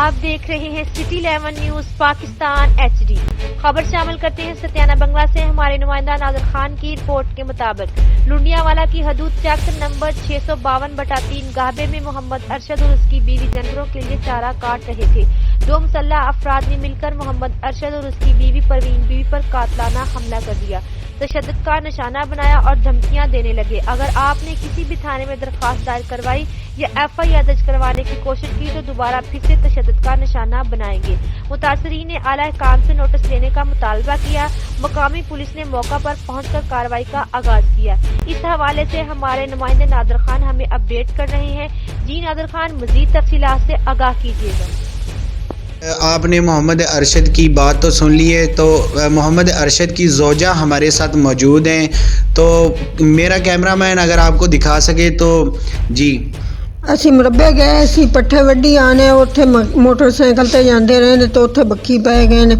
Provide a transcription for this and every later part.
आप देख रहे हैं सिटी 11 न्यूज पाकिस्तान HD। खबर शामिल करते हैं सत्याना बंगला से। हमारे नुमाइंदा नादिर खान की रिपोर्ट के मुताबिक लुंडियावाला की हदूद चेक नंबर 652/3 गाहबे में मोहम्मद अरशद और उसकी बीवी जानवरों के लिए चारा काट रहे थे। दो मुसल्लह अफराद ने मिलकर मोहम्मद अरशद और उसकी बीवी परवीन बीवी पर कातलाना हमला कर दिया, तशद्दुद का निशाना बनाया और धमकियां देने लगे। अगर आपने किसी भी थाने में दरखास्त दायर करवाई या FIR दर्ज करवाने की कोशिश की तो दोबारा फिर से तशद्दुद का निशाना बनाएंगे। मुतासरीन ने आला काम से नोटिस लेने का मुतालबा किया। मकामी पुलिस ने मौका पर पहुंचकर कार्रवाई का आगाज किया। इस हवाले से हमारे नुमाइंदे नादिर खान हमें अपडेट कर रहे हैं। जी नादिर खान, मजीद तफसीलात से आगाह कीजिएगा। आपने मोहम्मद अरशद की बात तो सुन ली है, तो मोहम्मद अरशद की ज़ौजा हमारे साथ मौजूद हैं, तो मेरा कैमरामैन अगर आपको दिखा सके तो जी। ਅਸੀਂ ਮਰੱਬੇ ਗਏ ਸੀ, ਪੱਠੇ ਵੱਢੀ ਆਣੇ, ਉੱਥੇ ਮੋਟਰਸਾਈਕਲ ਤੇ ਜਾਂਦੇ ਰਹੇ ਨੇ ਤੇ ਉੱਥੇ ਬੱਕੀ ਪੈ ਗਏ ਨੇ।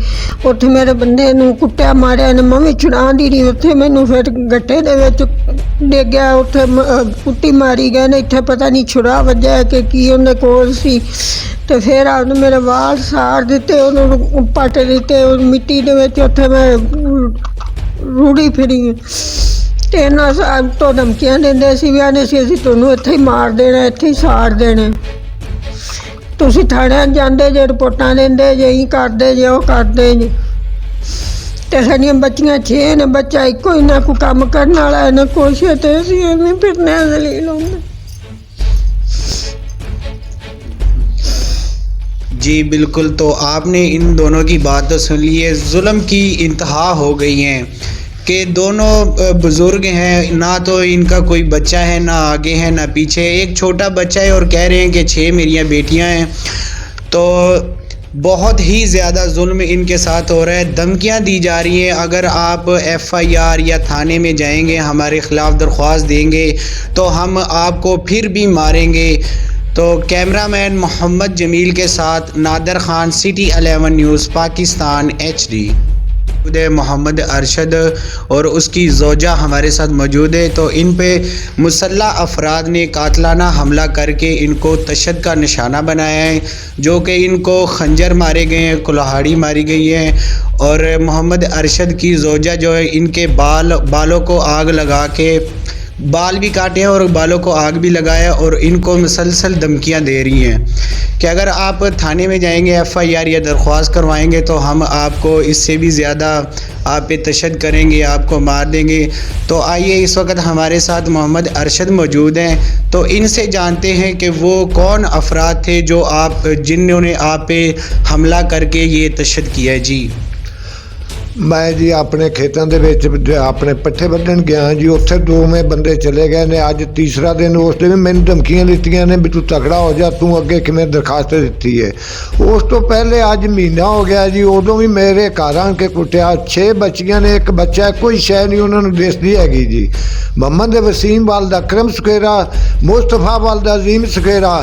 ਉੱਥੇ ਮੇਰੇ ਬੰਦੇ ਨੂੰ ਕੁੱਟਿਆ ਮਾਰਿਆ ਨੇ, ਮੈਂ ਵੀ ਛੁਡਾਉਂਦੀ ਰਹੀ। ਉੱਥੇ ਮੈਨੂੰ ਫਿਰ ਗੱਟੇ ਦੇ ਵਿੱਚ ਡਿੱਗਿਆ, ਉੱਥੇ ਕੁੱਟੀ ਮਾਰੀ ਗਏ ਨੇ। ਇੱਥੇ ਪਤਾ ਨਹੀਂ ਛੁਰਾ ਵੱਜਿਆ ਕਿ ਕੀ ਉਹਦੇ ਕੋਲ ਸੀ। ਤੇ ਫਿਰ ਉਹਨੇ ਮੇਰੇ ਵਾਲ ਸਾੜ ਦਿੱਤੇ, ਉਹਨੂੰ ਪੱਟ ਦਿੱਤੇ ਮਿੱਟੀ ਦੇ ਵਿੱਚ। ਉੱਥੇ ਮੈਂ ਰੂੜੀ ਫਿਰੀ ਤੇ ਇਹਨਾਂ ਸਾਹਿਬ ਤੋਂ ਧਮਕੀਆਂ ਦਿੰਦੇ ਸੀ ਵੀ ਆਨੇ ਸੀ ਅਸੀਂ ਤੁਹਾਨੂੰ ਇੱਥੇ ਹੀ ਮਾਰ ਦੇਣਾ, ਇੱਥੇ ਹੀ ਸਾੜ ਦੇਣਾ। ਤੁਸੀਂ ਥਾਣੇ ਜਾਂਦੇ ਜੇ, ਰਿਪੋਰਟਾਂ ਦਿੰਦੇ ਜੇ, ਹੀ ਕਰਦੇ ਜੇ, ਉਹ ਕਰਦੇ ਜੇ। ਤੇ ਸਾਡੀਆਂ ਬੱਚੀਆਂ 6 ਨੇ, ਬੱਚਾ ਇੱਕੋ ਹੀ ਨਾ ਕੋਈ ਕੰਮ ਕਰਨ ਵਾਲਾ ਨਾ ਕੁਛ, ਤੇ ਅਸੀਂ ਐਵੇਂ ਫਿਰਨੇ ਜ਼ਲੀਲ ਹੁੰਦੇ। जी बिल्कुल, तो आपने इन दोनों की बात तो सुन ली है। जुल्म की इंतहा हो गई है कि दोनों बुज़ुर्ग हैं, ना तो इनका कोई बच्चा है, ना आगे है ना पीछे। एक छोटा बच्चा है और कह रहे हैं कि 6 मेरी बेटियां हैं। तो बहुत ही ज़्यादा जुल्म इनके साथ हो रहा है। धमकियां दी जा रही हैं, अगर आप FIR या थाने में जाएंगे, हमारे ख़िलाफ़ दरख्वास्त देंगे तो हम आपको फिर भी मारेंगे। तो कैमरामैन मोहम्मद जमील के साथ Nadir Khan, city 11 news Pakistan HD। Mohammad Arshad और उसकी ज़ौजा हमारे साथ मौजूद है। तो इन पे मुसल्लह अफराद ने कातलाना हमला करके इनको तशद्दुद का निशाना बनाया है, जो कि इनको खंजर मारे गए हैं, कुल्हाड़ी मारी गई है। और मोहम्मद अरशद की ज़ौजा जो है, इनके बालों को आग लगा के बाल भी काटे हैं और बालों को आग भी लगाया, और इनको मुसलसल धमकियां दे रही हैं कि अगर आप थाने में जाएंगे, FIR या दरख्वास्त करवाएंगे तो हम आपको इससे भी ज़्यादा आप पे तशद्दुद करेंगे, आपको मार देंगे। तो आइए, इस वक्त हमारे साथ मोहम्मद अरशद मौजूद हैं, तो इनसे जानते हैं कि वो कौन अफराद थे जो जिन्होंने आप पे हमला करके ये तशद्दुद किया है। जी ਮੈਂ ਜੀ ਆਪਣੇ ਖੇਤਾਂ ਦੇ ਵਿੱਚ ਆਪਣੇ ਪੱਠੇ ਵੱਢਣ ਗਿਆ ਜੀ। ਉੱਥੇ ਦੋਵੇਂ ਬੰਦੇ ਚਲੇ ਗਏ ਨੇ। ਅੱਜ ਤੀਸਰਾ ਦਿਨ। ਉਸ ਦਿਨ ਮੈਨੂੰ ਧਮਕੀਆਂ ਦਿੱਤੀਆਂ ਨੇ ਵੀ ਤੂੰ ਤਕੜਾ ਹੋ ਜਾ, ਤੂੰ ਅੱਗੇ ਕਿਵੇਂ ਦਰਖਾਸਤ ਦਿੱਤੀ ਹੈ। ਉਸ ਤੋਂ ਪਹਿਲੇ ਅੱਜ ਮਹੀਨਾ ਹੋ ਗਿਆ ਜੀ, ਉਦੋਂ ਵੀ ਮੇਰੇ ਘਰ ਆਣ ਕੇ ਕੁੱਟਿਆ। 6 ਬੱਚੀਆਂ ਨੇ, ਇੱਕ ਬੱਚਾ, ਕੋਈ ਸ਼ੈ ਨਹੀਂ ਉਹਨਾਂ ਨੂੰ ਦਿਸਦੀ ਹੈਗੀ ਜੀ। ਮੁਹੰਮਦ ਵਸੀਮ ਵਾਲਦ ਅਕਰਮ ਸੁਖੇਰਾ, ਮੁਸਤਫਾ ਵਾਲਦ ਅਜ਼ੀਮ ਸੁਖੇਰਾ।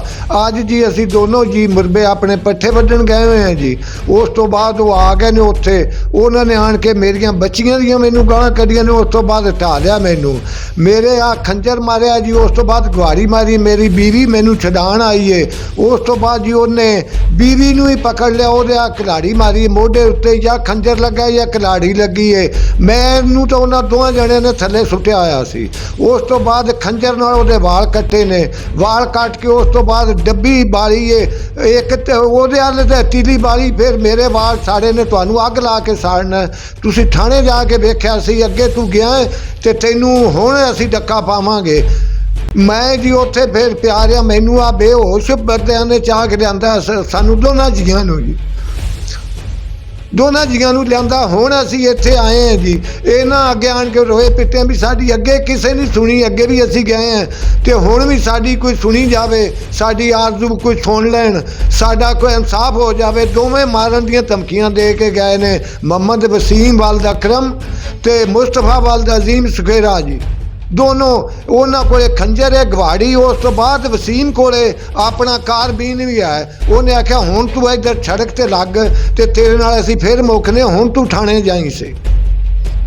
ਅੱਜ ਜੀ ਅਸੀਂ ਦੋਨੋਂ ਜੀ ਮੁਰਬੇ ਆਪਣੇ ਪੱਠੇ ਵੱਢਣ ਗਏ ਹੋਏ ਹਾਂ ਜੀ। ਉਸ ਤੋਂ ਬਾਅਦ ਉਹ ਆ ਗਏ ਨੇ ਉੱਥੇ, ਉਹਨਾਂ ਨੇ ਆਣ ਕੇ ਮੇਰੀਆਂ ਬੱਚੀਆਂ ਦੀਆਂ ਮੈਨੂੰ ਗਾਲਾਂ ਕੱਢੀਆਂ ਨੇ। ਉਸ ਤੋਂ ਬਾਅਦ ਢਾਹ ਲਿਆ ਮੈਨੂੰ, ਮੇਰੇ ਆ ਖੰਜਰ ਮਾਰਿਆ ਜੀ। ਉਸ ਤੋਂ ਬਾਅਦ ਗੁਹਾਰੀ ਮਾਰੀ। ਮੇਰੀ ਬੀਵੀ ਮੈਨੂੰ ਛਡਾਣ ਆਈ ਏ। ਉਸ ਤੋਂ ਬਾਅਦ ਜੀ ਉਹਨੇ ਬੀਵੀ ਨੂੰ ਹੀ ਪਕੜ ਲਿਆ, ਉਹਦੇ ਆ ਕੁਹਾੜੀ ਮਾਰੀ ਮੋਢੇ ਉੱਤੇ, ਜਾਂ ਖੰਜਰ ਲੱਗਾ ਜਾਂ ਕੁਹਾੜੀ ਲੱਗੀ ਏ। ਮੈਨੂੰ ਤਾਂ ਉਹਨਾਂ ਦੋਵਾਂ ਜਣਿਆਂ ਨੇ ਥੱਲੇ ਸੁੱਟਿਆ ਹੋਇਆ ਸੀ। ਉਸ ਤੋਂ ਬਾਅਦ ਖੰਜਰ ਨਾਲ ਉਹਦੇ ਵਾਲ ਕੱਟੇ ਨੇ। ਵਾਲ ਕੱਟ ਕੇ ਉਸ ਤੋਂ ਬਾਅਦ ਡੱਬੀ ਬਾਲੀ ਏ ਇੱਕ, ਤੇ ਉਹਦੇ ਵੱਲ ਤੇ ਤੀਲੀ ਬਾਲੀ। ਫਿਰ ਮੇਰੇ ਵਾਲ ਸਾੜੇ ਨੇ। ਤੁਹਾਨੂੰ ਅੱਗ ਲਾ ਕੇ ਸਾੜਨਾ। ਤੁਸੀਂ ਥਾਣੇ ਜਾ ਕੇ ਵੇਖਿਆ ਸੀ, ਅੱਗੇ ਤੂੰ ਗਿਆ ਤੇ ਤੈਨੂੰ ਹੁਣ ਅਸੀਂ ਡੱਕਾ ਪਾਵਾਂਗੇ। ਮੈਂ ਜੀ ਉੱਥੇ ਫਿਰ ਪਿਆ ਰਿਹਾ। ਮੈਨੂੰ ਆ ਬੇਹੋਸ਼ ਬੰਦਿਆਂ ਨੇ ਚਾਹ ਕੇ ਲਿਆਂਦਾ ਸਾਨੂੰ ਦੋਨਾਂ ਜੀਆਂ ਨੂੰ ਜੀ, ਦੋਨਾਂ ਜੀਆਂ ਨੂੰ ਲਿਆਂਦਾ। ਹੁਣ ਅਸੀਂ ਇੱਥੇ ਆਏ ਹਾਂ ਜੀ। ਇਹਨਾਂ ਅੱਗੇ ਆਣ ਕੇ ਰੋਏ ਪਿੱਟੇ ਵੀ ਸਾਡੀ ਅੱਗੇ ਕਿਸੇ ਨੇ ਸੁਣੀ। ਅੱਗੇ ਵੀ ਅਸੀਂ ਗਏ ਹਾਂ ਤੇ ਹੁਣ ਵੀ ਸਾਡੀ ਕੋਈ ਸੁਣੀ ਜਾਵੇ, ਸਾਡੀ ਆਰਜ਼ੂ ਕੋਈ ਸੁਣ ਲੈਣ, ਸਾਡਾ ਕੋਈ ਇਨਸਾਫ ਹੋ ਜਾਵੇ। ਦੋਵੇਂ ਮਾਰਨ ਦੀਆਂ ਧਮਕੀਆਂ ਦੇ ਕੇ ਗਏ ਨੇ, ਮੁਹੰਮਦ ਵਸੀਮ ਵਾਲਦ ਅਕਰਮ ਤੇ ਮੁਸਤਫਾ ਵਾਲਦ ਅਜ਼ੀਮ ਸੁਖੇਰਾ ਜੀ। ਦੋਨੋਂ ਉਹਨਾਂ ਕੋਲੇ ਖੰਜਰ ਹੈ, ਗੁਹਾੜੀ। ਉਸ ਤੋਂ ਬਾਅਦ ਵਸੀਮ ਕੋਲੇ ਆਪਣਾ ਕਾਰਬੀਨ ਵੀ ਹੈ। ਉਹਨੇ ਆਖਿਆ ਹੁਣ ਤੂੰ ਇੱਧਰ ਸੜਕ ਤੇ ਲੱਗ ਤੇ ਤੇਰੇ ਨਾਲ ਅਸੀਂ ਫਿਰ ਮੁੱਕਨੇ, ਹੁਣ ਤੂੰ ਥਾਣੇ ਜਾਈਂ ਸੇ।